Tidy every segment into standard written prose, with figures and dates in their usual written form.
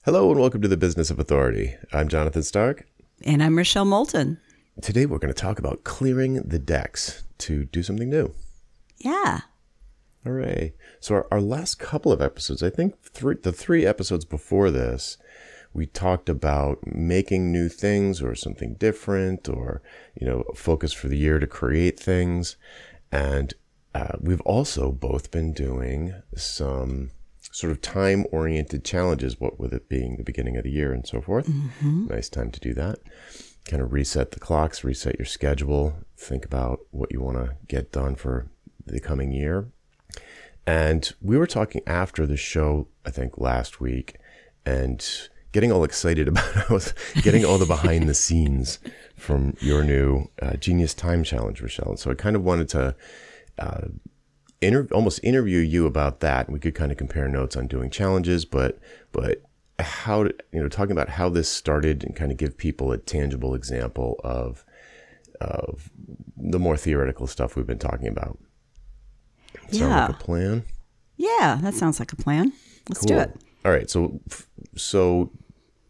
Hello and welcome to the Business of Authority. I'm Jonathan Stark. And I'm Rochelle Moulton. Today we're going to talk about clearing the decks to do something new. Yeah. Hooray. So our last couple of episodes, I think the three episodes before this, we talked about making new things or something different or, focus for the year to create things. And we've also both been doing some sort of time-oriented challenges, what with it being the beginning of the year and so forth. Mm-hmm. Nice time to do that. Kind of reset the clocks, reset your schedule, think about what you want to get done for the coming year. And we were talking after the show, I think last week, and getting all excited about getting all the behind the scenes from your new Genius Time Challenge, Rochelle. And so I kind of wanted to almost interview you about that. We could kind of compare notes on doing challenges, but how, talking about how this started and kind of give people a tangible example of the more theoretical stuff we've been talking about. Sound like a plan? Yeah, that sounds like a plan. Let's do it. All right. So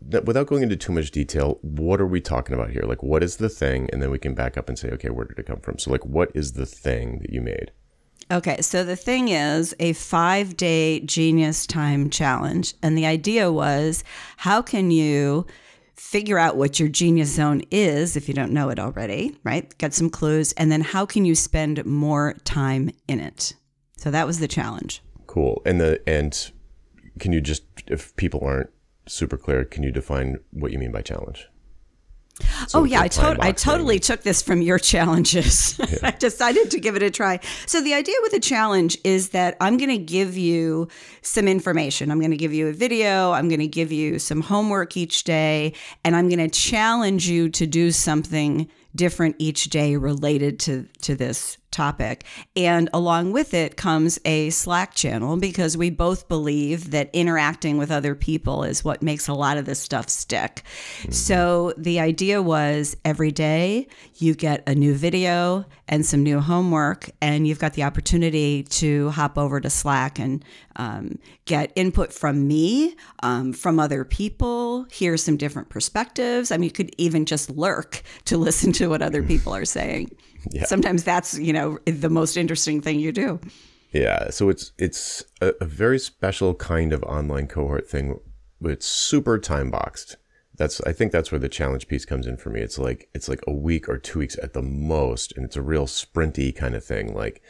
without going into too much detail, what are we talking about here? Like, what is the thing? And then we can back up and say, okay, where did it come from? So like, what is the thing that you made? Okay, so the thing is a 5-day Genius Time Challenge. And the idea was, how can you figure out what your genius zone is if you don't know it already, right? Get some clues. And then how can you spend more time in it? So that was the challenge. Cool. And can you just, if people aren't super clear, can you define what you mean by challenge? So I totally took this from your challenges. Yeah. I decided to give it a try. So the idea with a challenge is that I'm going to give you some information. I'm going to give you a video. I'm going to give you some homework each day, and I'm going to challenge you to do something different each day related to this topic. And along with it comes a Slack channel, because we both believe that interacting with other people is what makes a lot of this stuff stick. Mm-hmm. So the idea was every day you get a new video and some new homework, and you've got the opportunity to hop over to Slack and get input from me, from other people, hear some different perspectives. I mean, you could even just lurk to listen to what other people are saying. Yeah. Sometimes that's, the most interesting thing you do. Yeah. So it's a very special kind of online cohort thing. It's super time boxed. I think that's where the challenge piece comes in for me. It's like a week or 2 weeks at the most. And it's a real sprinty kind of thing. Like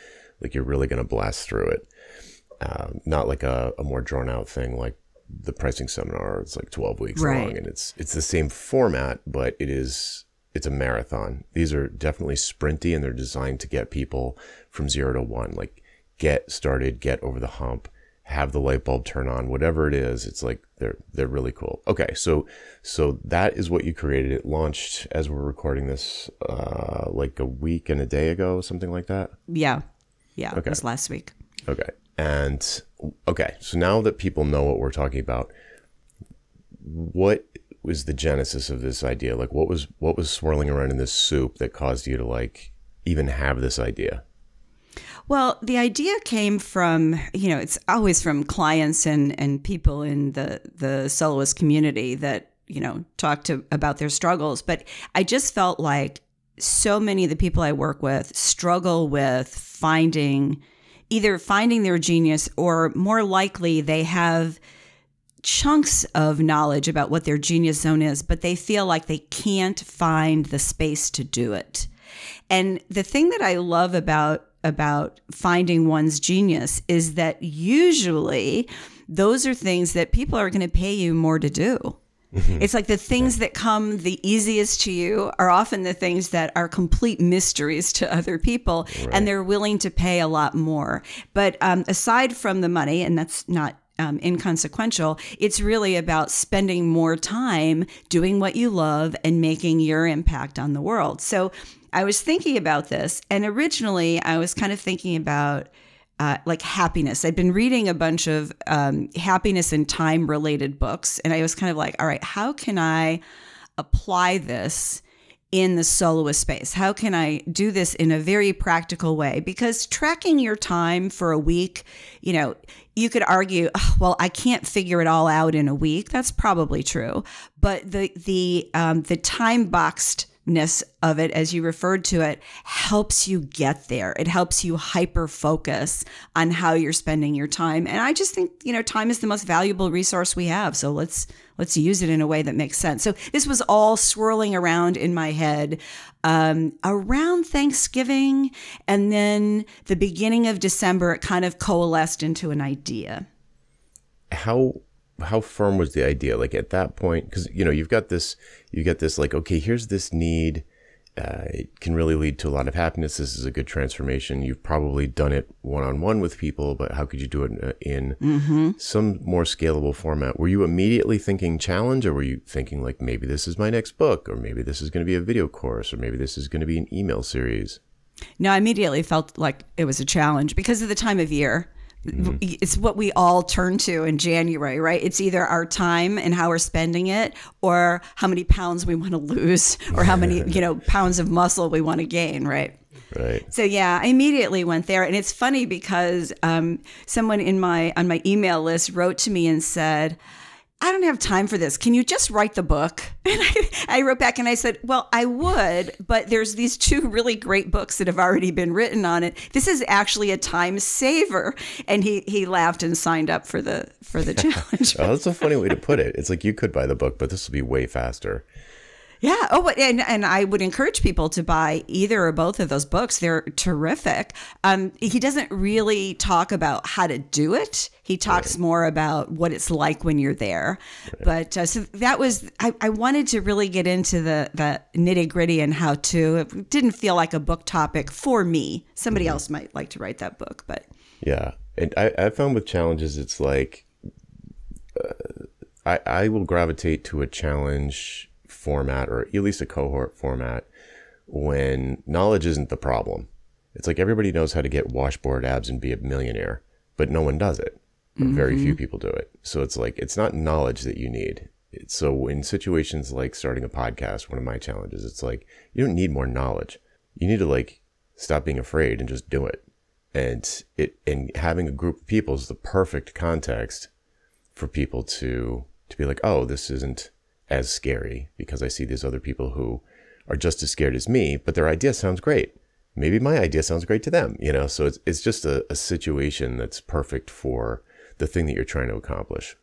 you're really going to blast through it. Not like a more drawn out thing like the pricing seminar. It's like 12 weeks long, and it's the same format, but it's a marathon. These are definitely sprinty, and they're designed to get people from 0 to 1, like get started, get over the hump, have the light bulb turn on, whatever it is. It's like they're really cool. Okay. So that is what you created. It launched as we're recording this, like a week and a day ago, something like that. Yeah. Okay. It was last week. Okay. And okay. So now that people know what we're talking about, what was the genesis of this idea? Like what was swirling around in this soup that caused you to like even have this idea? Well, the idea came from, it's always from clients and people in the soloist community that, talk about their struggles. But I just felt like so many of the people I work with struggle with either finding their genius, or more likely they have chunks of knowledge about what their genius zone is, but they feel like they can't find the space to do it. And the thing that I love about finding one's genius is that usually those are things that people are going to pay you more to do. Mm-hmm. It's like the things that come the easiest to you are often the things that are complete mysteries to other people, right. And they're willing to pay a lot more. But aside from the money, and that's not inconsequential, it's really about spending more time doing what you love and making your impact on the world. So I was thinking about this, and originally I was kind of thinking about like happiness. I'd been reading a bunch of happiness and time related books, and I was kind of like, all right, how can I apply this in the soloist space? How can I do this in a very practical way? Because tracking your time for a week, you could argue, "Oh, well, I can't figure it all out in a week." That's probably true. But the time boxedness of it, as you referred to it, helps you get there. It helps you hyper focus on how you're spending your time. And I just think, time is the most valuable resource we have. So let's use it in a way that makes sense. So this was all swirling around in my head around Thanksgiving, and then the beginning of December, it kind of coalesced into an idea. How firm was the idea? Like at that point, because you get this like, okay, here's this need. It can really lead to a lot of happiness. This is a good transformation. You've probably done it one-on-one with people, but how could you do it in some more scalable format? Were you immediately thinking challenge, or were you thinking like, maybe this is my next book, or maybe this is going to be a video course, or maybe this is going to be an email series? No, I immediately felt like it was a challenge because of the time of year. It's what we all turn to in January, right? It's either our time and how we're spending it, or how many pounds we want to lose, or how many, pounds of muscle we want to gain, right? Right. So yeah, I immediately went there. And it's funny because someone on my email list wrote to me and said, "I don't have time for this. Can you just write the book?" And I wrote back and I said, "Well, I would, but there's these 2 really great books that have already been written on it. This is actually a time saver." And he laughed and signed up for the challenge. Oh, that's a funny way to put it. It's like, you could buy the book, but this will be way faster. Yeah. Oh, and I would encourage people to buy either or both of those books. They're terrific. He doesn't really talk about how to do it. He talks more about what it's like when you're there. But so that was, I wanted to really get into the nitty gritty and how to. It didn't feel like a book topic for me. Somebody else might like to write that book, but. Yeah. And I found with challenges, it's like, I will gravitate to a challenge format, or at least a cohort format, when knowledge isn't the problem. It's like everybody knows how to get washboard abs and be a millionaire, but no one does it. Very few people do it. So it's like, it's not knowledge that you need. So in situations like starting a podcast, one of my challenges, it's like, you don't need more knowledge. You need to like stop being afraid and just do it. And having a group of people is the perfect context for people to be like, oh, this isn't as scary because I see these other people who are just as scared as me, but their idea sounds great. Maybe my idea sounds great to them, so it's just a situation that's perfect for the thing that you're trying to accomplish.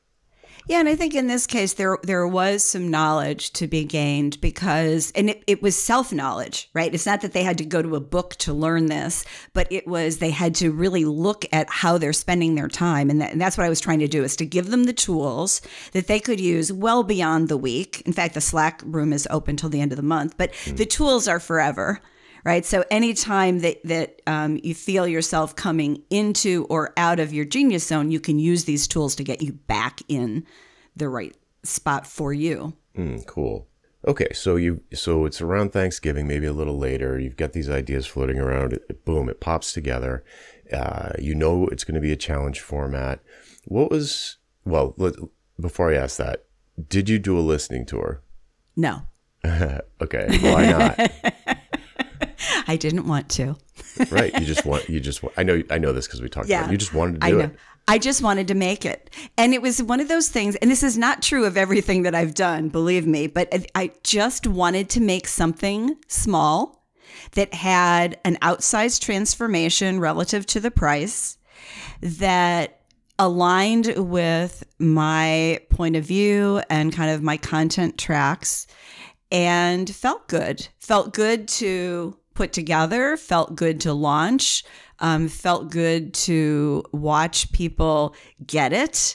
Yeah, and I think in this case, there was some knowledge to be gained because, and it was self-knowledge, right? It's not that they had to go to a book to learn this, but it was they had to really look at how they're spending their time. And that's what I was trying to do, is to give them the tools that they could use well beyond the week. In fact, the Slack room is open till the end of the month, but the tools are forever. Right. So anytime that you feel yourself coming into or out of your genius zone, you can use these tools to get you back in the right spot for you. Cool. Okay. So it's around Thanksgiving, maybe a little later. You've got these ideas floating around. Boom, it pops together. It's going to be a challenge format. Before I ask that, did you do a listening tour? No. Okay. Why not? I didn't want to. Right. You just want, I know this because we talked about it. You just wanted to do it. I just wanted to make it. And it was one of those things, and this is not true of everything that I've done, believe me, but I just wanted to make something small that had an outsized transformation relative to the price, that aligned with my point of view and kind of my content tracks, and felt good to put together, felt good to launch, felt good to watch people get it,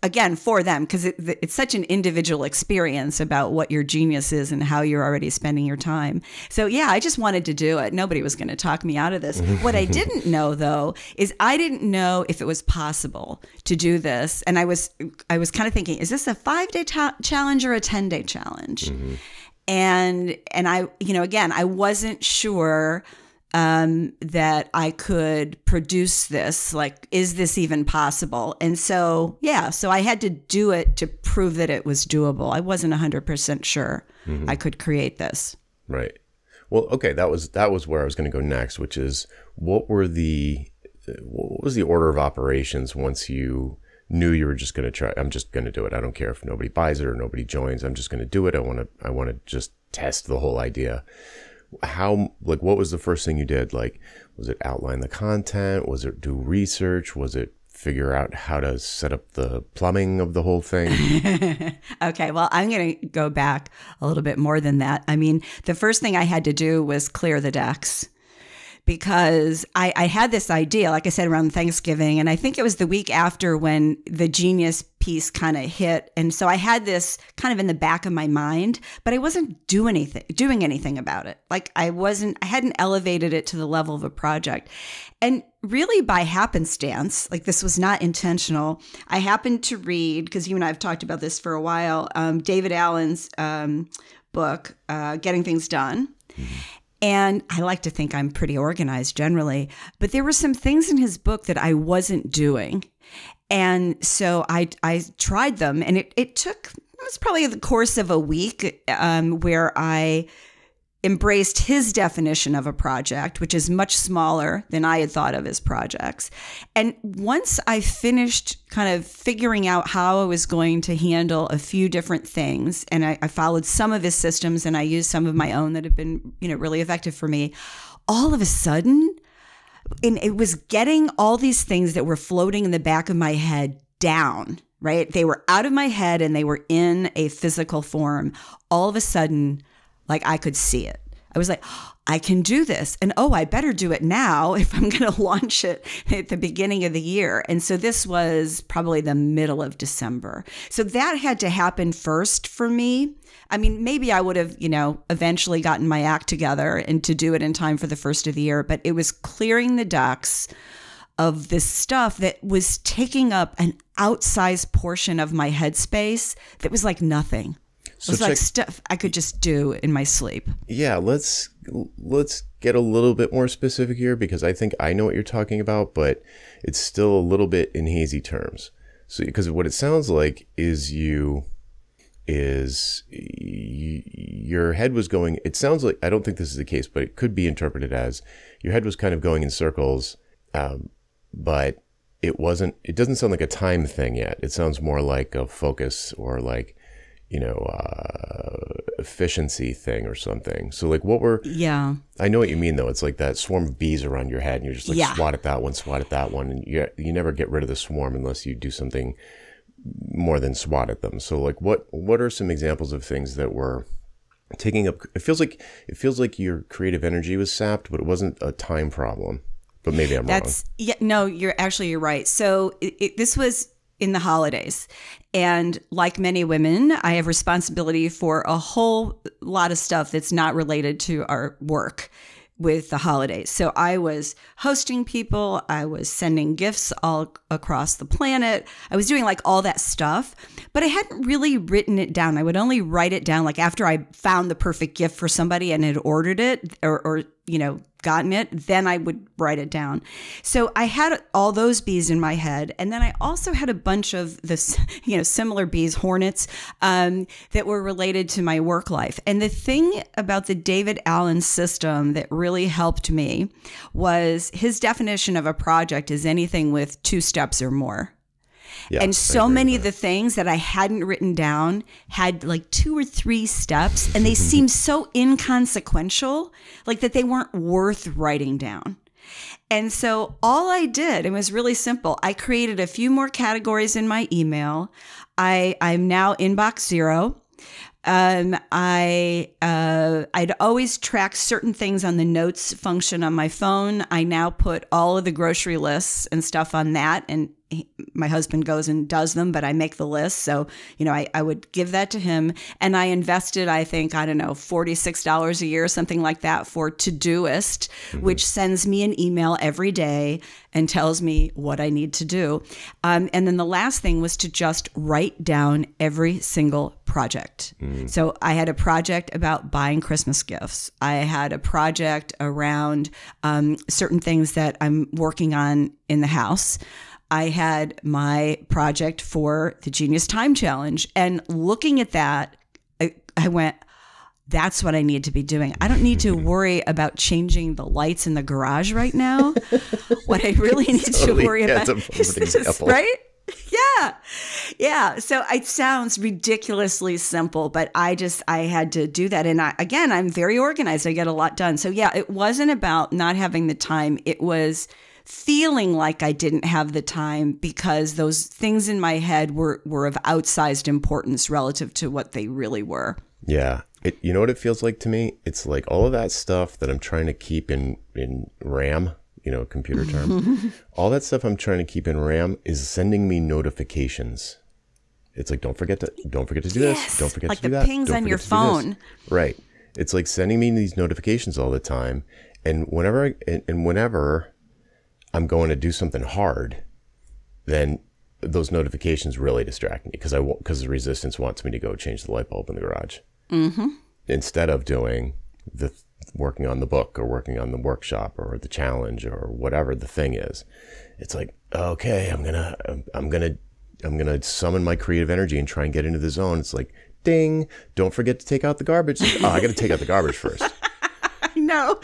again, for them, because it's such an individual experience about what your genius is and how you're already spending your time. So yeah, I just wanted to do it. Nobody was going to talk me out of this. What I didn't know, though, is I didn't know if it was possible to do this. And I was kind of thinking, is this a 5-day challenge or a 10-day challenge? Mm-hmm. And I, again, I wasn't sure that I could produce this. Like, is this even possible? And so I had to do it to prove that it was doable. I wasn't 100% sure I could create this. Right. Well, okay, that was where I was going to go next, which is what was the order of operations once you knew you were just going to try? I'm just going to do it. I don't care if nobody buys it or nobody joins. I'm just going to do it. I want to just test the whole idea. What was the first thing you did? Like, was it outline the content? Was it do research? Was it figure out how to set up the plumbing of the whole thing? Okay, well, I'm going to go back a little bit more than that. I mean, the first thing I had to do was clear the decks, because I had this idea, like I said, around Thanksgiving. And I think it was the week after when the Genius piece kind of hit. And so I had this kind of in the back of my mind, but I wasn't doing anything about it. Like I hadn't elevated it to the level of a project. And really by happenstance, like this was not intentional, I happened to read, because you and I have talked about this for a while, David Allen's book, Getting Things Done. Mm-hmm. And I like to think I'm pretty organized generally, but there were some things in his book that I wasn't doing. And so I tried them, and it was probably the course of a week where I embraced his definition of a project, which is much smaller than I had thought of as projects. And once I finished kind of figuring out how I was going to handle a few different things, and I followed some of his systems and I used some of my own that have been, really effective for me, all of a sudden, and it was getting all these things that were floating in the back of my head down, right? They were out of my head and they were in a physical form. All of a sudden, like I could see it. I was like, I can do this. And I better do it now if I'm going to launch it at the beginning of the year. And so this was probably the middle of December. So that had to happen first for me. I mean, maybe I would have, eventually gotten my act together and to do it in time for the first of the year. But it was clearing the decks of this stuff that was taking up an outsized portion of my headspace that was like nothing. It was like stuff I could just do in my sleep. Yeah, let's get a little bit more specific here, because I think I know what you're talking about, but it's still a little bit in hazy terms. So, because what it sounds like is your head was going. It sounds like, I don't think this is the case, but it could be interpreted as your head was kind of going in circles, but it wasn't. It doesn't sound like a time thing yet. It sounds more like a focus or like, efficiency thing or something. So like I know what you mean though. It's like that swarm of bees around your head and you're just like, swat at that one. And you never get rid of the swarm unless you do something more than swat at them. So like what are some examples of things that were taking up, it feels like your creative energy was sapped, but it wasn't a time problem, but maybe I'm wrong. Yeah, no, you're right. So this was in the holidays. And like many women, I have responsibility for a whole lot of stuff that's not related to our work with the holidays. So I was hosting people, I was sending gifts all across the planet. I was doing like all that stuff, but I hadn't really written it down. I would only write it down like after I found the perfect gift for somebody and had ordered it or gotten it, then I would write it down. So I had all those bees in my head. And then I also had a bunch of this, similar bees, hornets, that were related to my work life. And the thing about the David Allen system that really helped me was his definition of a project is anything with 2 steps or more. Yeah, and so many of the things that I hadn't written down had like 2 or 3 steps, and they seemed so inconsequential, like that they weren't worth writing down. And so all I did, it was really simple. I created a few more categories in my email. I'm now inbox 0. I'd always track certain things on the notes function on my phone. I now put all of the grocery lists and stuff on that, and my husband goes and does them, but I make the list. So, I would give that to him, and I invested, I think, $46 a year, something like that, for Todoist, which sends me an email every day and tells me what I need to do. And then the last thing was to just write down every single project. So I had a project about buying Christmas gifts. I had a project around certain things that I'm working on in the house. I had my project for the Genius Time Challenge. And looking at that, I went, That's what I need to be doing. I don't need to worry about changing the lights in the garage right now. What I really need to worry about is this, right? Yeah. Yeah. So it sounds ridiculously simple, but I had to do that. And I'm very organized. I get a lot done. So yeah, it wasn't about not having the time. It was feeling like I didn't have the time because those things in my head were of outsized importance relative to what they really were. Yeah. You know what it feels like to me? It's like all of that stuff that I'm trying to keep in RAM, computer term. All that stuff I'm trying to keep in RAM is sending me notifications. It's like, don't forget to do this. Don't forget to do that. Like the pings on your phone. Right. It's like sending me these notifications all the time. And whenever I'm going to do something hard, then those notifications really distract me because the resistance wants me to go change the light bulb in the garage. Mm-hmm. Instead of doing working on the book or working on the workshop or the challenge or whatever the thing is. It's like, okay, I'm gonna summon my creative energy and try and get into the zone. It's like, ding, don't forget to take out the garbage. Oh, I got to take out the garbage first. I know.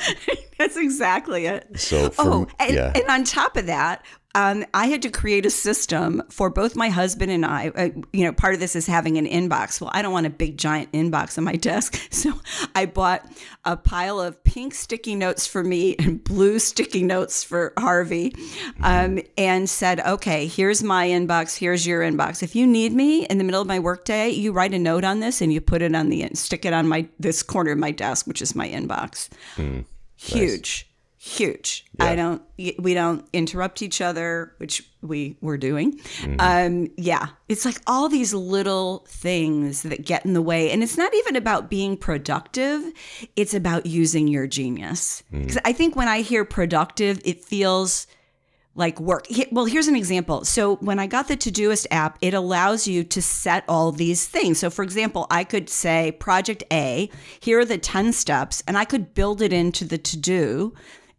That's exactly it. So and on top of that, I had to create a system for both my husband and I. Part of this is having an inbox. Well, I don't want a big giant inbox on my desk. So I bought a pile of pink sticky notes for me and blue sticky notes for Harvey, and said, okay, here's my inbox. Here's your inbox. If you need me in the middle of my workday, you write a note on this and you put it stick it on this corner of my desk, which is my inbox. Huge. Nice. Huge. Yeah. We don't interrupt each other, which we were doing. Mm-hmm. It's like all these little things that get in the way. And it's not even about being productive. It's about using your genius. Because I think when I hear productive, it feels like work. Well, here's an example. So when I got the Todoist app, it allows you to set all these things. So for example, I could say project A, here are the 10 steps, and I could build it into the to-do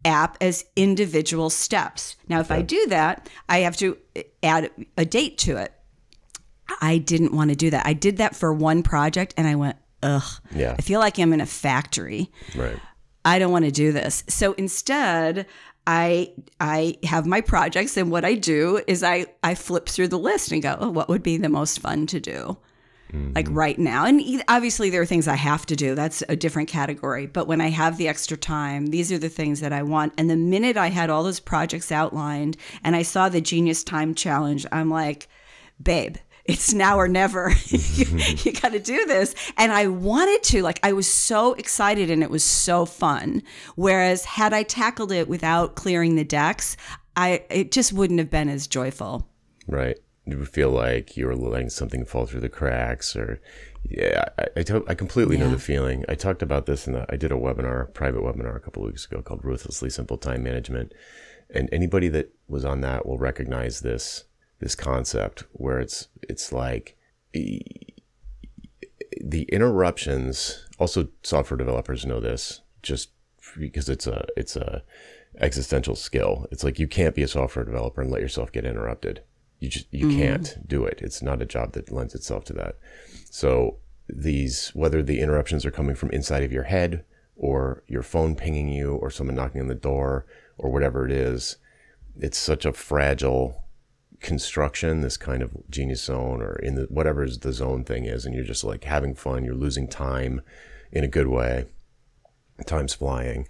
app as individual steps. Now, if I do that, I have to add a date to it. I didn't want to do that. I did that for one project and I went, ugh, I feel like I'm in a factory. Right. I don't want to do this. So instead, I have my projects, and what I do is I flip through the list and go, oh, what would be the most fun to do? Mm-hmm. Like right now. And obviously there are things I have to do. That's a different category. But when I have the extra time, these are the things that I want. And the minute I had all those projects outlined and I saw the Genius Time Challenge, I'm like, babe, it's now or never. You got to do this. And I wanted to, I was so excited and it was so fun. Whereas had I tackled it without clearing the decks, it just wouldn't have been as joyful. Right. You would feel like you were letting something fall through the cracks, or I completely know the feeling. I talked about this I did a private webinar a couple of weeks ago called Ruthlessly Simple Time Management. And anybody that was on that will recognize this concept where it's like the interruptions. Also, software developers know this just because it's a existential skill. It's like you can't be a software developer and let yourself get interrupted. You can't do it. It's not a job that lends itself to that. So whether the interruptions are coming from inside of your head or your phone pinging you or someone knocking on the door or whatever it is, it's such a fragile construction, this kind of genius zone or whatever the zone thing is. And you're just like having fun. You're losing time in a good way. Time's flying.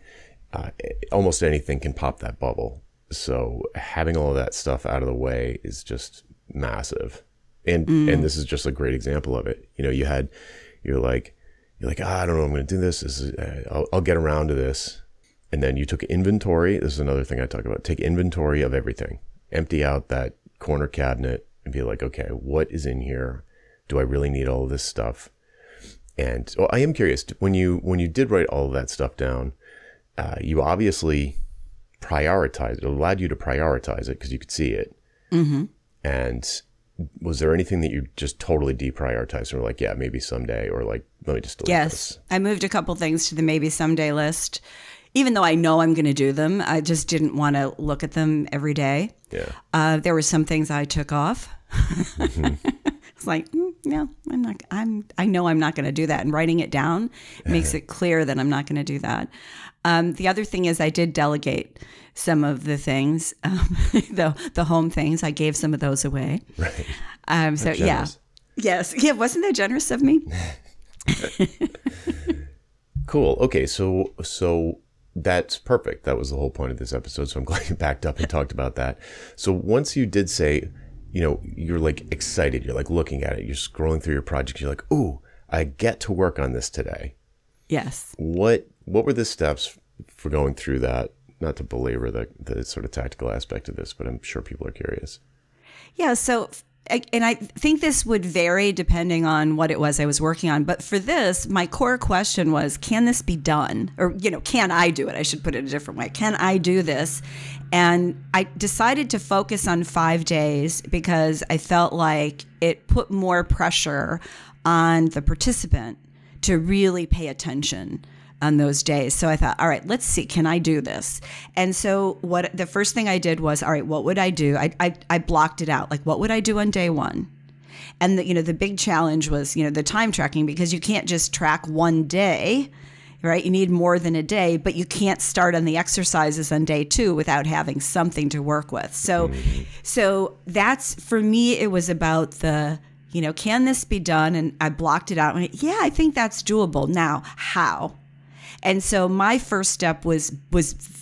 Almost anything can pop that bubble. So having all of that stuff out of the way is just massive. And this is just a great example of it. You're like, I don't know, I'm going to do this. I'll get around to this. And then you took inventory. This is another thing I talk about. Take inventory of everything. Empty out that corner cabinet and be like, okay, what is in here? Do I really need all of this stuff? And I am curious, when you did write all of that stuff down, you obviously prioritize it. It allowed you to prioritize it because you could see it. Mm-hmm. And was there anything that you just totally deprioritized or like, yeah, maybe someday, or like, let me just delete this? I moved a couple things to the maybe someday list, even though I know I'm going to do them. I just didn't want to look at them every day. Yeah. There were some things I took off. Mm-hmm. It's like, no, I'm not. I know I'm not going to do that. And writing it down makes it clear that I'm not going to do that. The other thing is I did delegate some of the things, the home things. I gave some of those away. Right. So yeah, yes, yeah. Wasn't that generous of me? Cool. Okay, so that's perfect. That was the whole point of this episode. So I'm glad you backed up and talked about that. So once you did say, you're like excited, you're like looking at it, you're scrolling through your project, you're like, ooh, I get to work on this today. Yes. What were the steps for going through that? Not to belabor the sort of tactical aspect of this, but I'm sure people are curious. Yeah. So, and I think this would vary depending on what it was I was working on. But for this, my core question was, can this be done? Or, can I do it? I should put it a different way. Can I do this? And I decided to focus on 5 days because I felt like it put more pressure on the participant to really pay attention on those days. So I thought, all right, let's see, can I do this? And so the first thing I did was, all right, what would I do? I blocked it out. Like, what would I do on day one? And the big challenge was, the time tracking, because you can't just track one day, right? You need more than a day, but you can't start on the exercises on day 2 without having something to work with. So that's, for me, it was about can this be done? And I blocked it out. And yeah, I think that's doable. Now, how? And so my first step was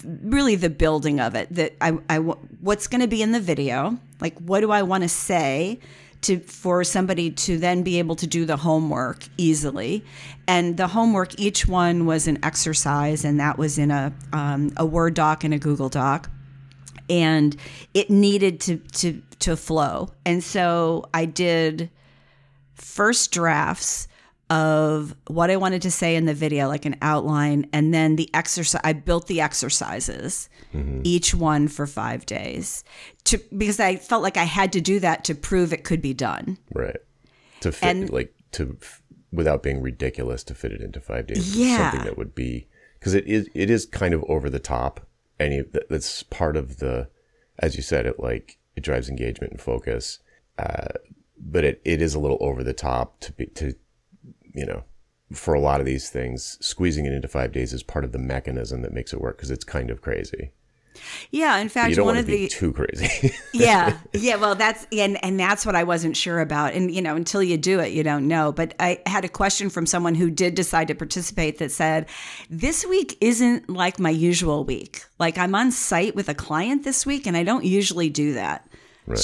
really the building of it. That what's going to be in the video? Like, what do I want to say for somebody to then be able to do the homework easily? And the homework, each one was an exercise, and that was in a Word doc and a Google Doc, and it needed to flow. And so I did first drafts of what I wanted to say in the video, like an outline, and then the exercise. I built the exercises, each one for 5 days, because I felt like I had to do that to prove it could be done. Right. To fit, without being ridiculous, to fit it into 5 days. Yeah. Something that would be, because it is kind of over the top. That's part of as you said, it drives engagement and focus. But it is a little over the top for a lot of these things. Squeezing it into 5 days is part of the mechanism that makes it work, because it's kind of crazy. Yeah, in fact, but you don't want to be too crazy. yeah. Well, that's and that's what I wasn't sure about. And until you do it, you don't know. But I had a question from someone who did decide to participate that said, "This week isn't like my usual week. Like, I'm on site with a client this week, and I don't usually do that. Right.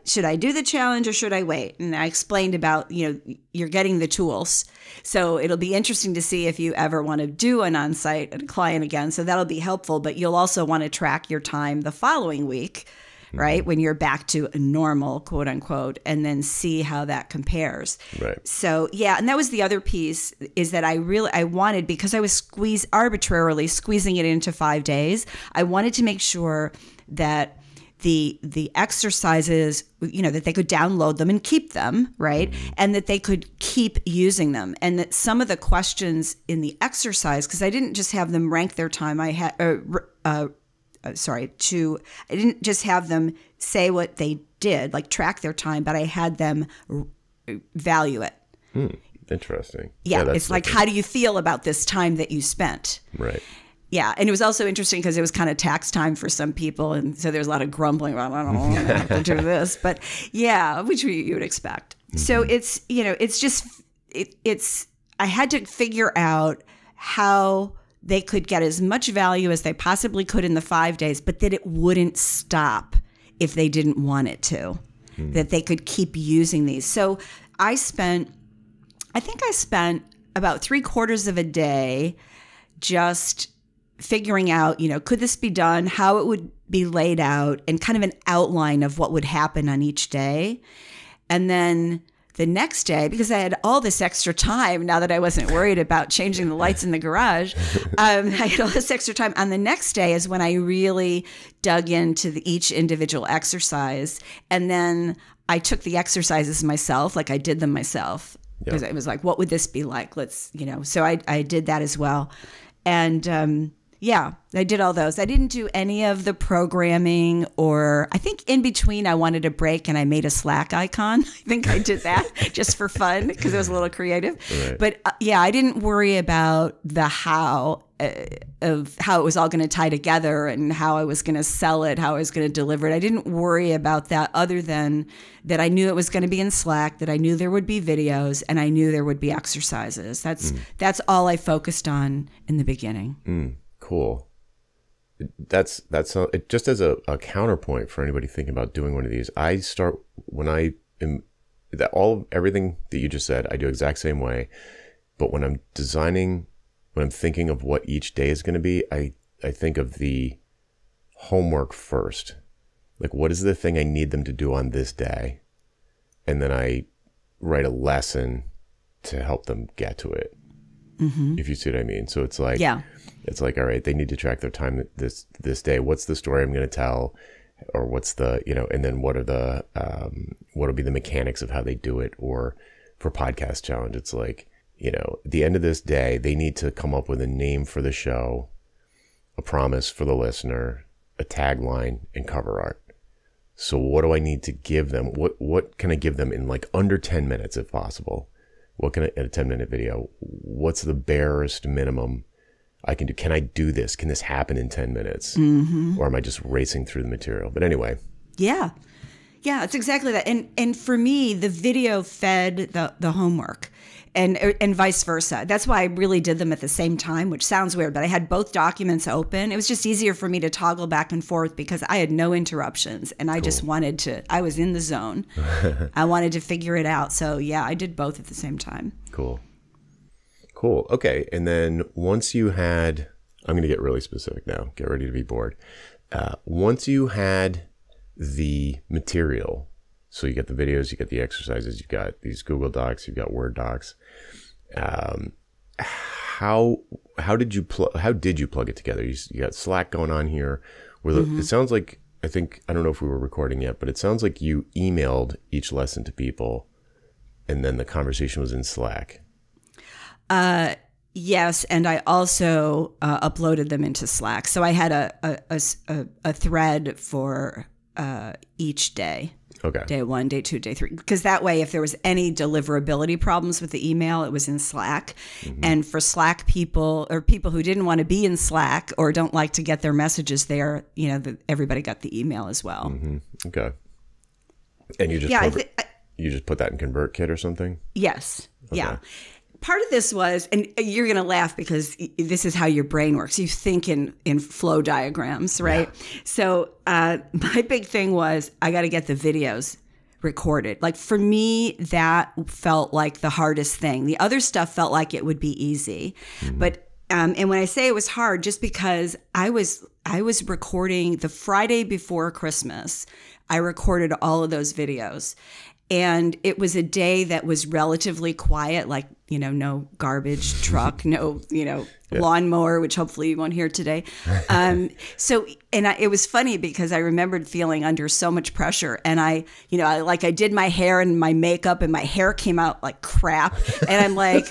Should I do the challenge or should I wait?" And I explained about, you're getting the tools. So it'll be interesting to see if you ever want to do an on-site at a client again. So that'll be helpful, but you'll also want to track your time the following week, right? When you're back to a normal, quote unquote, and then see how that compares. Right. So yeah, and that was the other piece, is that I wanted, because I was arbitrarily squeezing it into 5 days, I wanted to make sure that the exercises, that they could download them and keep them, right? And that they could keep using them. And that some of the questions in the exercise, because I didn't just have them rank their time, I didn't just have them say what they did, like track their time, but I had them value it. Interesting. Yeah, it's like, how do you feel about this time that you spent? Right. Yeah, and it was also interesting because it was kind of tax time for some people, and so there's a lot of grumbling about, I don't know, I have to do this, but yeah, which you would expect. So it's I had to figure out how they could get as much value as they possibly could in the 5 days, but that it wouldn't stop if they didn't want it to, that they could keep using these. So I spent about 3/4 of a day just figuring out, could this be done, how it would be laid out, and kind of an outline of what would happen on each day. And then the next day, because I had all this extra time now that I wasn't worried about changing the lights in the garage, I had all this extra time. On the next day is when I really dug into each individual exercise. And then I took the exercises myself, like I did them myself. Because it was like, what would this be like? So I did that as well. And Yeah, I did all those. I didn't do any of the programming, or I think in between I wanted a break and I made a Slack icon. I think I did that just for fun because it was a little creative. Right. But yeah, I didn't worry about the how of how it was all going to tie together and how I was going to sell it, how I was going to deliver it. I didn't worry about that other than that I knew it was going to be in Slack, that I knew there would be videos, and I knew there would be exercises. That's all I focused on in the beginning. Cool. That's it. Just as a counterpoint for anybody thinking about doing one of these, I start when I am everything that you just said, I do exact same way. But when I'm designing, when I'm thinking of what each day is going to be, I think of the homework first. Like, what is the thing I need them to do on this day? And then I write a lesson to help them get to it. If you see what I mean. So it's like, it's like, all right, they need to track their time this day. What's the story I'm going to tell? Or what's the, and then what'll be the mechanics of how they do it? Or for podcast challenge, it's like, at the end of this day, they need to come up with a name for the show, a promise for the listener, a tagline, and cover art. So what do I need to give them? What can I give them in like under 10 minutes if possible? What can I, in a 10-minute video, what's the barest minimum I can do? Can I do this? Can this happen in 10 minutes? Or am I just racing through the material? But anyway. Yeah, it's exactly that. And for me, the video fed the homework. And vice versa. That's why I really did them at the same time, which sounds weird, but I had both documents open. It was just easier for me to toggle back and forth because I had no interruptions and I just wanted to, I was in the zone. I wanted to figure it out. So yeah, I did both at the same time. Cool. Okay. And then once you had, I'm going to get really specific now. Get ready to be bored. Once you had the material, so you get the videos, you get the exercises, you've got these Google Docs, you've got Word docs. How did you plug it together? You got Slack going on here. It sounds like, I don't know if we were recording yet, but it sounds like you emailed each lesson to people and then the conversation was in Slack. Yes, and I also uploaded them into Slack. So I had a thread for each day. Okay. Day 1, day 2, day 3. Because that way, if there was any deliverability problems with the email, it was in Slack. And for Slack people or people who didn't want to be in Slack or don't like to get their messages there, everybody got the email as well. Okay. And you just you just put that in ConvertKit or something? Yes. Okay. Yeah. Part of this was, and you're going to laugh because this is how your brain works. You think in flow diagrams, right? Yeah. So my big thing was I got to get the videos recorded. Like for me, that felt like the hardest thing. The other stuff felt like it would be easy. But and when I say it was hard, just because I was recording the Friday before Christmas, I recorded all of those videos. And it was a day that was relatively quiet, like, no garbage truck, no, lawnmower, which hopefully you won't hear today. It was funny because I remembered feeling under so much pressure. And I did my hair and my makeup and my hair came out like crap. And I'm like,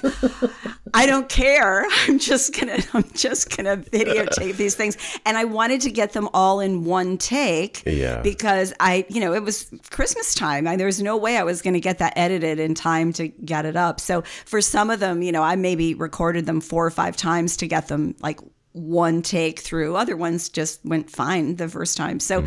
I don't care. I'm just gonna videotape these things. And I wanted to get them all in one take because it was Christmas time. There was no way I was going to get that edited in time to get it up. So for some of them, I maybe recorded them 4 or 5 times to get them like one take through. Other ones just went fine the first time. So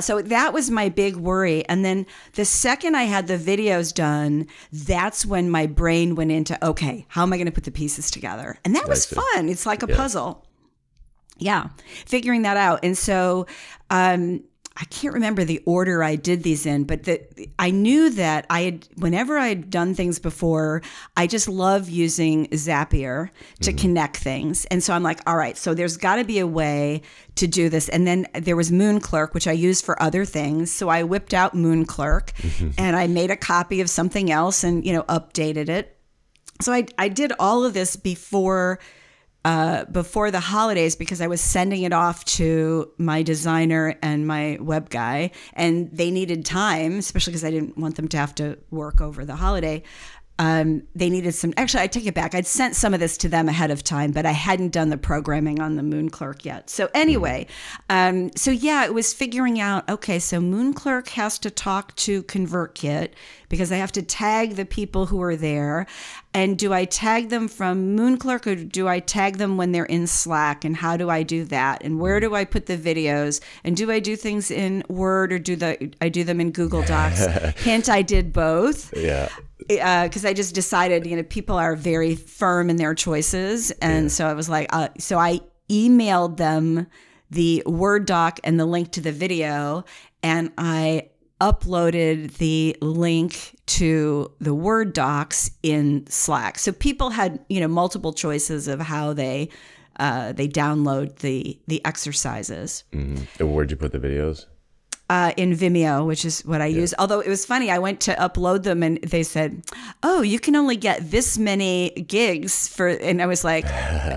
so that was my big worry. And then the second I had the videos done, that's when my brain went into, okay, how am I going to put the pieces together? And that was fun. It's like a puzzle. Yeah. Figuring that out. And so, I can't remember the order I did these in, but I knew that whenever I had done things before, I just love using Zapier to connect things. And so I'm like, all right, so there's got to be a way to do this. And then there was Moonclerk, which I used for other things. So I whipped out Moonclerk and I made a copy of something else and, updated it. So I did all of this before the holidays because I was sending it off to my designer and my web guy, and they needed time, especially because I didn't want them to have to work over the holiday. they needed some, actually, I take it back. I'd sent some of this to them ahead of time, but I hadn't done the programming on the Moonclerk yet. So anyway, it was figuring out, okay, so Moonclerk has to talk to ConvertKit because I have to tag the people who are there. And do I tag them from Moonclerk or do I tag them when they're in Slack? And how do I do that? And where do I put the videos? And do I do things in Word or I do them in Google Docs? Hint, I did both. Yeah. Because I just decided, people are very firm in their choices. And so I was like, so I emailed them the Word doc and the link to the video, and I uploaded the link to the Word docs in Slack. So people had, multiple choices of how they download the exercises. Mm-hmm. And where'd you put the videos? In Vimeo, which is what I use. Although it was funny, I went to upload them and they said, "Oh, you can only get this many gigs for," and I was like,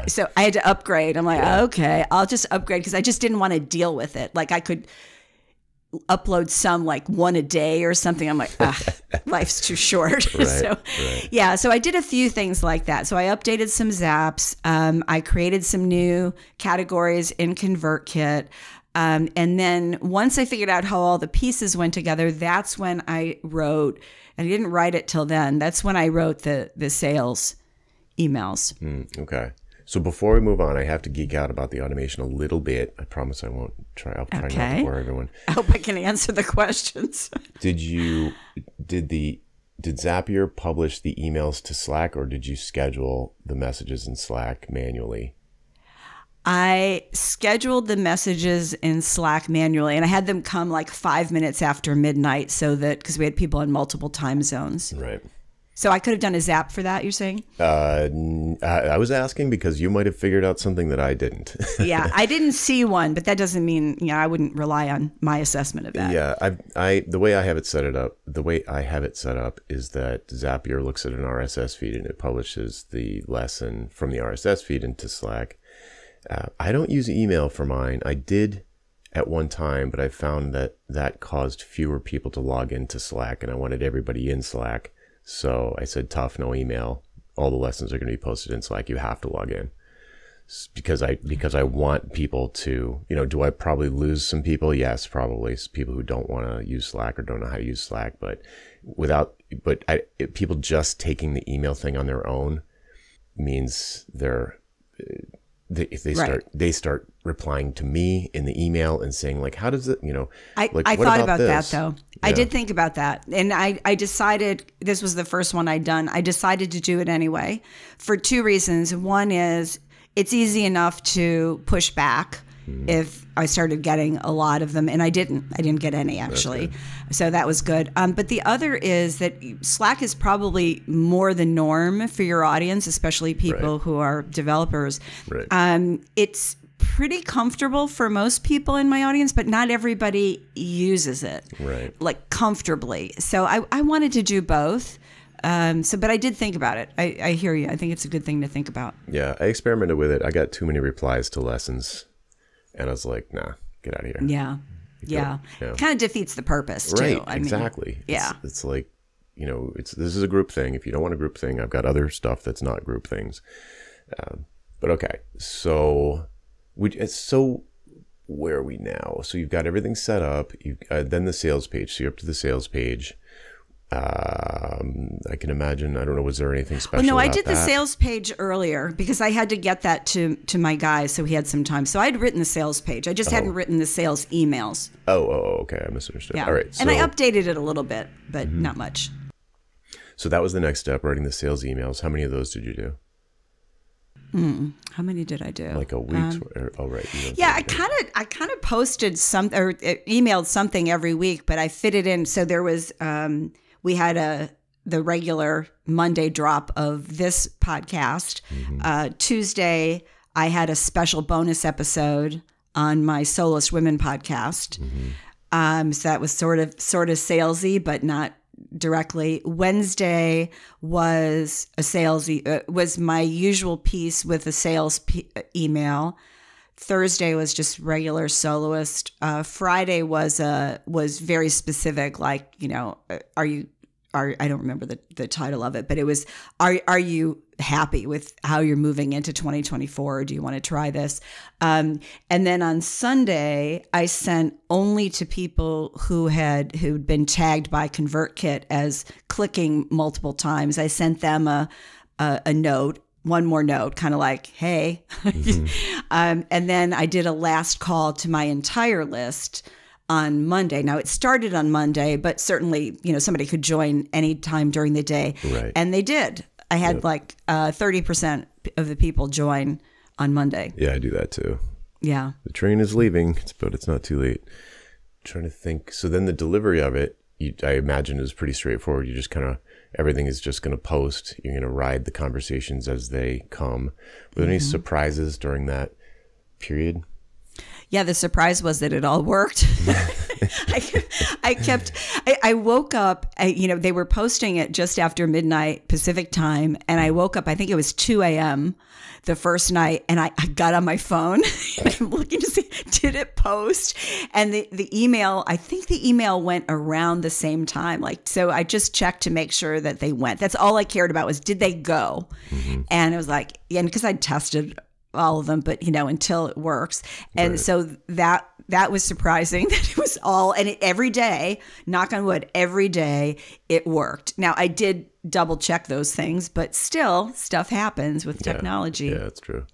so I had to upgrade. I'm like, okay, I'll just upgrade because I just didn't want to deal with it. Like I could upload some like one a day or something. I'm like, life's too short. So I did a few things like that. So I updated some Zaps. I created some new categories in ConvertKit. And then once I figured out how all the pieces went together, that's when I wrote, and I didn't write it till then, that's when I wrote the sales emails. Okay. So before we move on, I have to geek out about the automation a little bit. I promise I won't try. I'll try not to bore everyone. I hope I can answer the questions. Did Zapier publish the emails to Slack, or did you schedule the messages in Slack manually? I scheduled the messages in Slack manually, and I had them come like 5 minutes after midnight so that, because we had people in multiple time zones. Right. So I could have done a Zap for that, you're saying? I was asking because you might have figured out something that I didn't. Yeah, I didn't see one, but that doesn't mean, I wouldn't rely on my assessment of that. Yeah, the way I have it set up is that Zapier looks at an RSS feed and it publishes the lesson from the RSS feed into Slack. I don't use email for mine. I did at one time, but I found that caused fewer people to log into Slack, and I wanted everybody in Slack. So I said, tough, no email. All the lessons are going to be posted in Slack. You have to log in because I want people to, do I probably lose some people? Yes, probably people who don't want to use Slack or don't know how to use Slack, people just taking the email thing on their own means they start replying to me in the email and saying like, how does it, I thought about that though. Yeah. I did think about that. And I decided, this was the first one I'd done. I decided to do it anyway for two reasons. One is it's easy enough to push back if I started getting a lot of them, and I didn't get any actually. Okay. So that was good. But the other is that Slack is probably more the norm for your audience, especially people who are developers. Right. It's pretty comfortable for most people in my audience, but not everybody uses it like comfortably. So I wanted to do both. But I did think about it. I hear you. I think it's a good thing to think about. Yeah, I experimented with it. I got too many replies to lessons. And I was like, nah, get out of here. Yeah. Kind of defeats the purpose, too. Right, exactly. Yeah. It's like, this is a group thing. If you don't want a group thing, I've got other stuff that's not group things. But okay, so where are we now? So you've got everything set up. Then the sales page. So you're up to the sales page. I can imagine, I don't know, was there anything special about I did the sales page earlier because I had to get that to my guy so he had some time. So I'd written the sales page. I just hadn't written the sales emails. Oh, okay. I misunderstood. Yeah. All right. And I updated it a little bit, but not much. So that was the next step, writing the sales emails. How many of those did you do? How many did I do? Like a week? Yeah, I kind of posted some or emailed something every week, but I fit it in. So there was, we had the regular Monday drop of this podcast. Tuesday, I had a special bonus episode on my Soloist Women podcast. So that was sort of salesy, but not directly. Wednesday was a salesy, was my usual piece with a sales email. Thursday was just regular soloist. Friday was very specific, like, are I don't remember the title of it, but it was, are you happy with how you're moving into 2024? Or do you want to try this? And then on Sunday, I sent only to people who'd been tagged by ConvertKit as clicking multiple times. I sent them a note, one more note, kind of like, hey. And then I did a last call to my entire list on Monday. Now, it started on Monday, but certainly, somebody could join anytime during the day. Right. And they did. I had 30% of the people join on Monday. Yeah, I do that too. Yeah. The train is leaving, but it's not too late. I'm trying to think. So then the delivery of it, I imagine, is pretty straightforward. You just kind of, everything is just going to post. You're going to ride the conversations as they come. Were there any surprises during that period? Yeah, the surprise was that it all worked. I woke up, they were posting it just after midnight Pacific time. And I woke up, I think it was 2 a.m. the first night. And I got on my phone and I'm looking to see, did it post? And the email, I think the email went around the same time. So I just checked to make sure that they went. That's all I cared about was, did they go? And it was like, and because I'd tested all of them, but until it works. And so that was surprising that it was all, and every day, knock on wood, every day it worked. Now I did double check those things, but still stuff happens with technology. Yeah, that's true.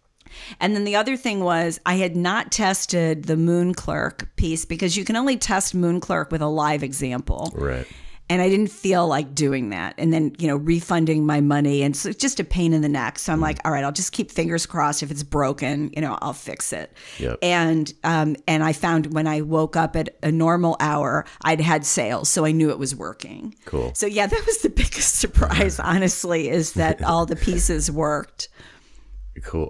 And then the other thing was, I had not tested the Moonclerk piece because you can only test Moonclerk with a live example. Right. And I didn't feel like doing that. And then, refunding my money. And so it's just a pain in the neck. So I'm like, all right, I'll just keep fingers crossed. If it's broken, I'll fix it. Yep. And I found when I woke up at a normal hour, I'd had sales. So I knew it was working. Cool. So yeah, that was the biggest surprise, honestly, is that all the pieces worked. Cool.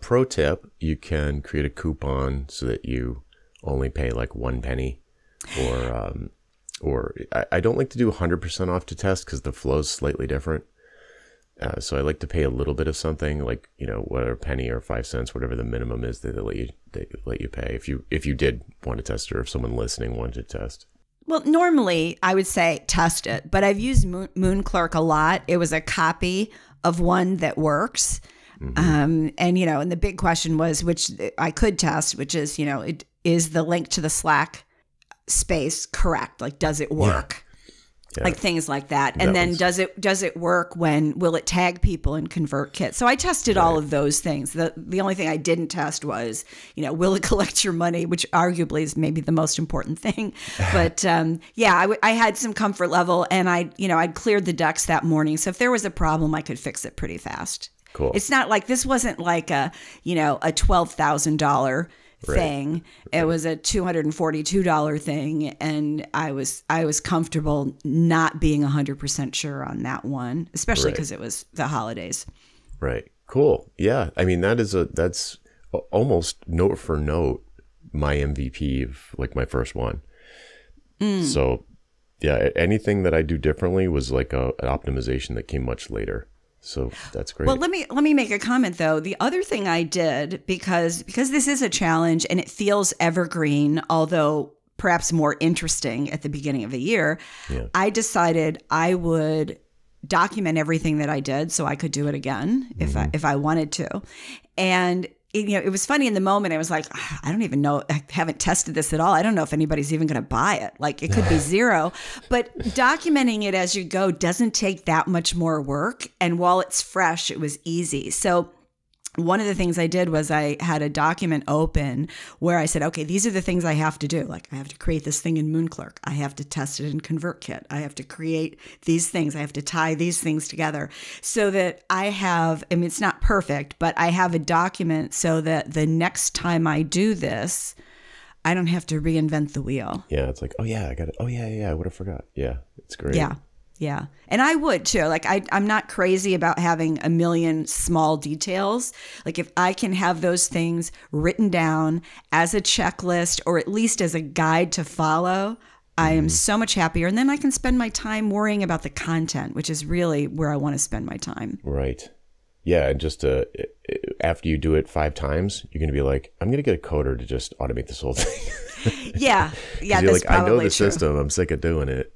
Pro tip, you can create a coupon so that you only pay like 1 penny or I don't like to do 100% off to test because the flow is slightly different. So I like to pay a little bit of something, like, whatever, penny or 5 cents, whatever the minimum is that they let you pay if you did want to test, or if someone listening wanted to test. Well, normally I would say test it, but I've used Moonclerk a lot. It was a copy of one that works. And the big question was, which I could test, which is, is the link to the Slack space correct? Like, does it work? Yeah. Like things like that. And then does it work will it tag people in ConvertKit? So I tested all of those things. The only thing I didn't test was, will it collect your money, which arguably is maybe the most important thing. But I had some comfort level, and I'd cleared the decks that morning. So if there was a problem, I could fix it pretty fast. Cool. It's not like, this wasn't like a $12,000 thing. It was a $242 thing, and I was comfortable not being 100% sure on that one, especially because it was the holidays. Right. Cool. Yeah. I mean, that's almost note for note my MVP of like my first one. So yeah, anything that I do differently was like an optimization that came much later. So that's great. Well, let me make a comment though. The other thing I did, because this is a challenge and it feels evergreen, although perhaps more interesting at the beginning of the year, I decided I would document everything that I did so I could do it again if I wanted to. And it was funny in the moment. I was like, I don't even know. I haven't tested this at all. I don't know if anybody's even going to buy it. Like, it could be zero. But documenting it as you go doesn't take that much more work. And while it's fresh, it was easy. So one of the things I did was I had a document open where I said, okay, these are the things I have to do. Like, I have to create this thing in Moonclerk. I have to test it in ConvertKit. I have to create these things. I have to tie these things together so that I have, it's not perfect, but I have a document so that the next time I do this, I don't have to reinvent the wheel. Yeah. It's like, oh yeah, I got it. Oh yeah. I would have forgot. Yeah. It's great. Yeah. Yeah. And I would too. Like, I'm not crazy about having a million small details. Like, if I can have those things written down as a checklist or at least as a guide to follow, I am so much happier. And then I can spend my time worrying about the content, which is really where I want to spend my time. Right. Yeah. And just after you do it 5 times, you're going to be like, I'm going to get a coder to just automate this whole thing. Yeah. Yeah. You're That's like, I know the true. system. I'm sick of doing it.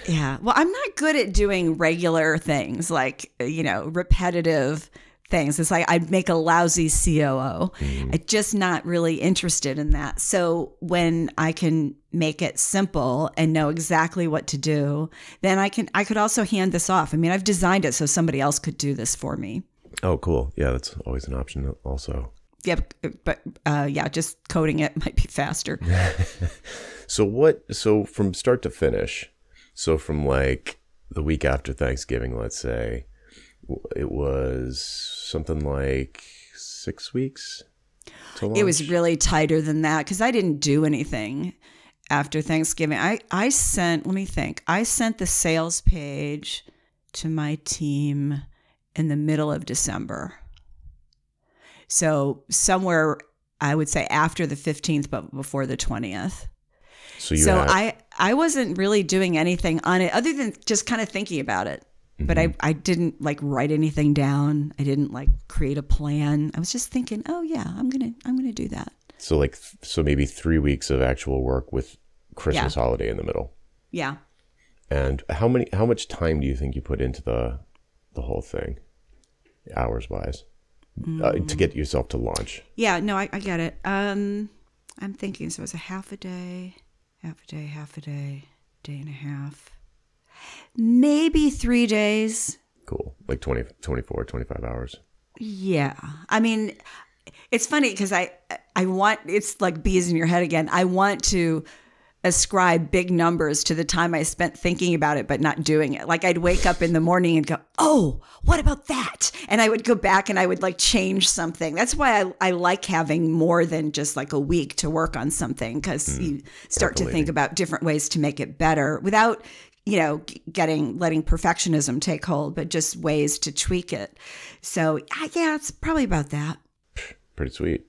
Yeah. Well, I'm not good at doing regular things like, repetitive things. It's like I'd make a lousy COO. I'm just not really interested in that. So when I can make it simple and know exactly what to do, then I could also hand this off. I mean, I've designed it so somebody else could do this for me. Oh, cool. Yeah, that's always an option also. Yeah, but just coding it might be faster. So from start to finish, so from like the week after Thanksgiving, let's say, it was something like 6 weeks to launch? It was really tighter than that because I didn't do anything after Thanksgiving. I sent the sales page to my team in the middle of December. So somewhere, I would say after the 15th, but before the 20th. I wasn't really doing anything on it other than just kind of thinking about it. Mm-hmm. But I didn't like write anything down. I didn't like create a plan. I was just thinking, oh yeah, I'm gonna do that. So maybe 3 weeks of actual work with Christmas holiday in the middle. Yeah. And how much time do you think you put into the whole thing, hours wise, to get yourself to launch? Yeah, no, I get it. I'm thinking, so it's a half a day, day and a half, maybe 3 days. Cool. Like 20, 24, 25 hours. Yeah. I mean, it's funny because I want, it's like bees in your head again. I want to ascribe big numbers to the time I spent thinking about it, but not doing it. Like I'd wake up in the morning and go, oh, what about that? And I would go back and I would like change something. That's why I like having more than just like a week to work on something, because you start to think about different ways to make it better without, letting perfectionism take hold, but just ways to tweak it. So yeah, it's probably about that. Pretty sweet.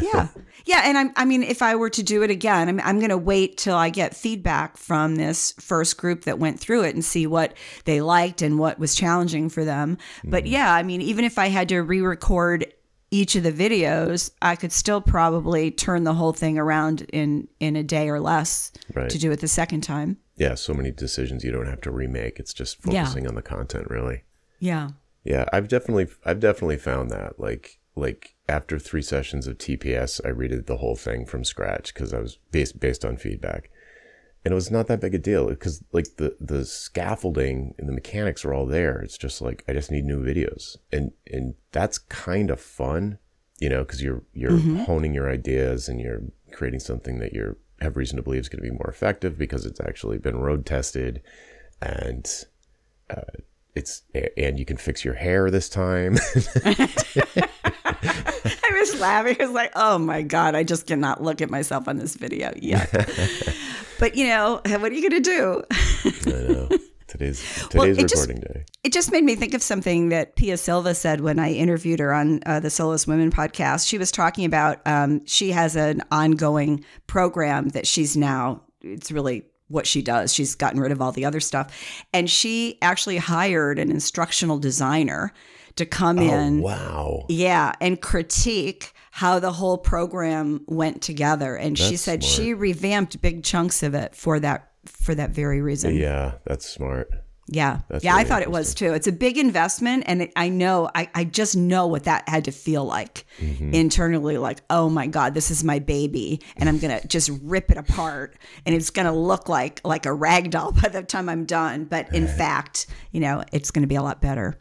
Yeah. Yeah. And I mean, if I were to do it again, I'm going to wait till I get feedback from this first group that went through it and see what they liked and what was challenging for them. But yeah, I mean, even if I had to re-record each of the videos, I could still probably turn the whole thing around in a day or less to do it the second time. Yeah. So many decisions you don't have to remake. It's just focusing on the content, really. Yeah. Yeah. I've definitely found that like after 3 sessions of TPS, I redid the whole thing from scratch because I was based on feedback, and it was not that big a deal because like the scaffolding and the mechanics are all there. It's just like I just need new videos, and that's kind of fun, because you're honing your ideas and you're creating something that you have reason to believe is going to be more effective because it's actually been road tested, and and you can fix your hair this time. I was laughing. I was like, oh my God, I just cannot look at myself on this video yet. But what are you going to do? I know. Today's recording day. It just made me think of something that Pia Silva said when I interviewed her on the Soloist Women podcast. She was talking about, she has an ongoing program that it's really what she does. She's gotten rid of all the other stuff. And she actually hired an instructional designer to come in. Wow. Yeah. And critique how the whole program went together. And she said smart. She revamped big chunks of it for that very reason. Yeah. That's smart. Yeah. Yeah. I thought it was too. It's a big investment. And I just know what that had to feel like internally. Like, oh my God, this is my baby. And I'm going to just rip it apart. And it's going to look like a rag doll by the time I'm done. But in fact, it's going to be a lot better.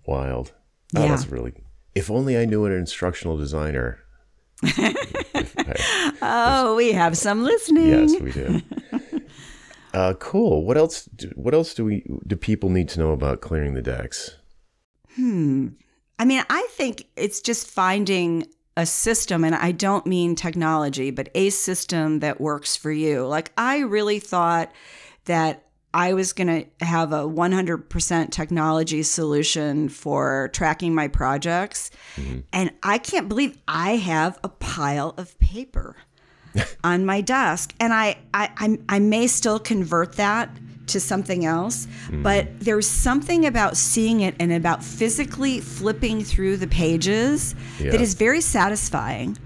Wild. Oh, yeah. That's really, if only I knew an instructional designer. We have some listening. Yes, we do. Cool. What else do people need to know about clearing the decks? I mean, I think it's just finding a system, and I don't mean technology, but a system that works for you. Like I really thought that I was going to have a 100% technology solution for tracking my projects. And I can't believe I have a pile of paper on my desk. And I may still convert that to something else, but there's something about seeing it and about physically flipping through the pages that is very satisfying.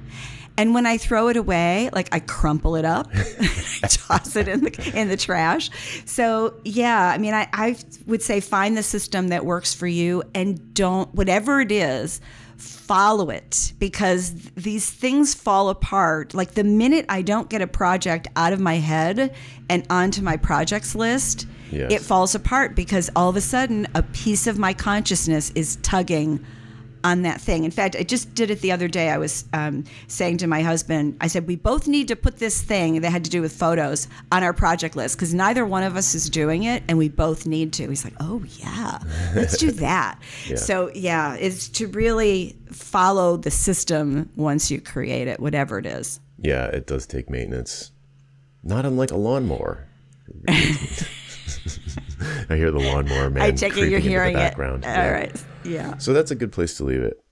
And when I throw it away, like I crumple it up, I toss it in the trash. So yeah, I mean, I would say find the system that works for you, and don't, whatever it is, follow it, because these things fall apart. Like the minute I don't get a project out of my head and onto my projects list, Yes. it falls apart, because all of a sudden a piece of my consciousness is tugging on that thing. In fact, I just did it the other day. I was saying to my husband, I said, we both need to put this thing that had to do with photos on our project list, because neither one of us is doing it, and we both need to. He's like, oh yeah, let's do that. Yeah. So yeah, it's to really follow the system once you create it, whatever it is. Yeah, it does take maintenance. Not unlike a lawnmower. I hear the lawnmower man. I take it you're hearing the background. it. All right. Yeah. So that's a good place to leave it.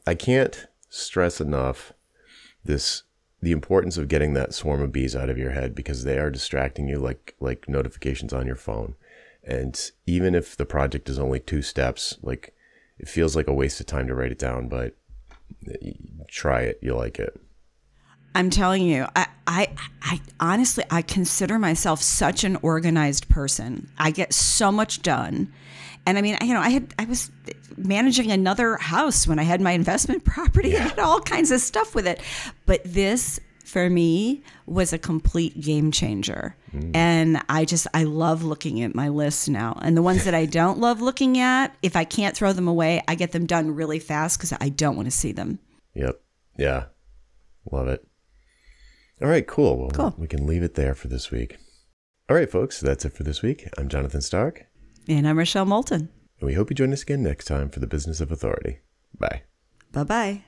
I can't stress enough the importance of getting that swarm of bees out of your head, because they are distracting you like notifications on your phone. And even if the project is only 2 steps, like it feels like a waste of time to write it down, but try it. You'll like it. I'm telling you, I honestly, I consider myself such an organized person. I get so much done. And I mean, you know, I was managing another house when I had my investment property. I had all kinds of stuff with it. But this, for me, was a complete game changer. And I love looking at my list now. And the ones that I don't love looking at, if I can't throw them away, I get them done really fast because I don't want to see them. Yep. Yeah. Love it. All right, cool. Well, Cool. We can leave it there for this week. All right, folks, that's it for this week. I'm Jonathan Stark. And I'm Rochelle Moulton. And we hope you join us again next time for the Business of Authority. Bye. Bye-bye.